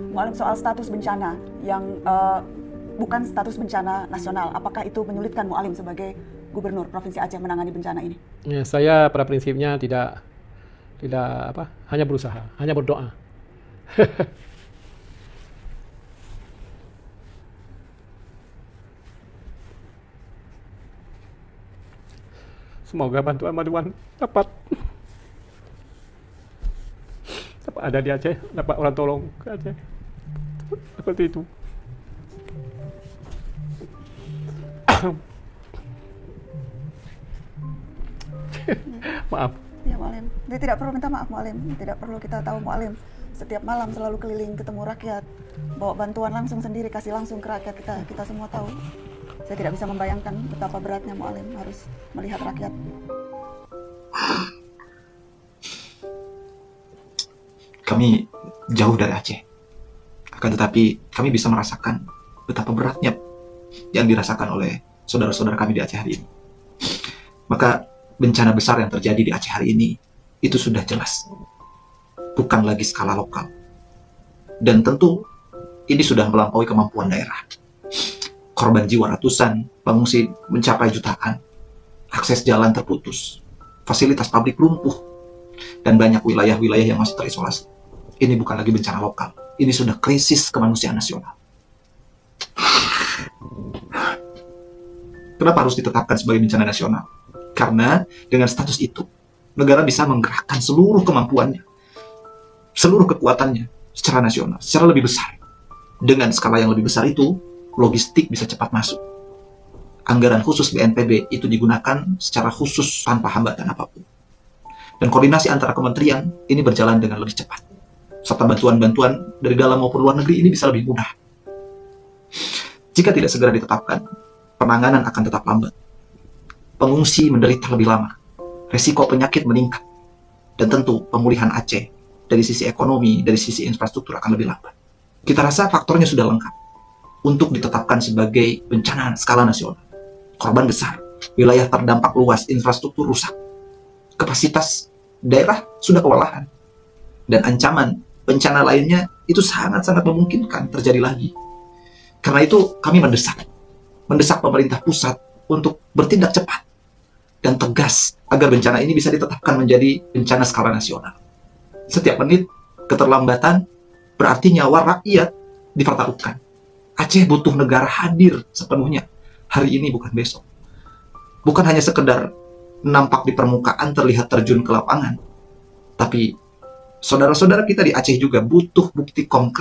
Mualim, soal status bencana yang bukan status bencana nasional, apakah itu menyulitkan Mualim sebagai Gubernur Provinsi Aceh menangani bencana ini? Ya, saya pada prinsipnya tidak tidak hanya berusaha, hanya berdoa. Semoga bantuan-bantuan dapat ada di Aceh, dapat orang tolong ke Aceh. Seperti itu. Maaf. Ya Mualim, dia tidak perlu minta maaf Mualim, tidak perlu kita tahu Mualim setiap malam selalu keliling ketemu rakyat, bawa bantuan langsung sendiri, kasih langsung ke rakyat. Kita semua tahu. Saya tidak bisa membayangkan betapa beratnya Mualim harus melihat rakyat. Kami jauh dari Aceh, akan tetapi kami bisa merasakan betapa beratnya yang dirasakan oleh saudara-saudara kami di Aceh hari ini. Maka bencana besar yang terjadi di Aceh hari ini itu sudah jelas bukan lagi skala lokal, dan tentu ini sudah melampaui kemampuan daerah. Korban jiwa ratusan, pengungsi mencapai jutaan, akses jalan terputus, fasilitas pabrik lumpuh, dan banyak wilayah-wilayah yang masih terisolasi. Ini bukan lagi bencana lokal, ini sudah krisis kemanusiaan nasional. Kenapa harus ditetapkan sebagai bencana nasional? Karena dengan status itu, negara bisa menggerakkan seluruh kemampuannya, seluruh kekuatannya secara nasional, secara lebih besar. Dengan skala yang lebih besar itu, logistik bisa cepat masuk. Anggaran khusus BNPB itu digunakan secara khusus tanpa hambatan apapun. Dan koordinasi antara kementerian ini berjalan dengan lebih cepat. Serta bantuan-bantuan dari dalam maupun luar negeri ini bisa lebih mudah. Jika tidak segera ditetapkan, penanganan akan tetap lambat. Pengungsi menderita lebih lama, resiko penyakit meningkat, dan tentu pemulihan Aceh dari sisi ekonomi, dari sisi infrastruktur akan lebih lambat. Kita rasa faktornya sudah lengkap untuk ditetapkan sebagai bencana skala nasional. Korban besar, wilayah terdampak luas, infrastruktur rusak, kapasitas daerah sudah kewalahan, dan ancaman bencana lainnya itu sangat-sangat memungkinkan terjadi lagi. Karena itu kami mendesak pemerintah pusat untuk bertindak cepat dan tegas agar bencana ini bisa ditetapkan menjadi bencana skala nasional. Setiap menit keterlambatan berarti nyawa rakyat dipertaruhkan. Aceh butuh negara hadir sepenuhnya hari ini, bukan besok. Bukan hanya sekedar nampak di permukaan, terlihat terjun ke lapangan, tapi saudara-saudara kita di Aceh juga butuh bukti konkret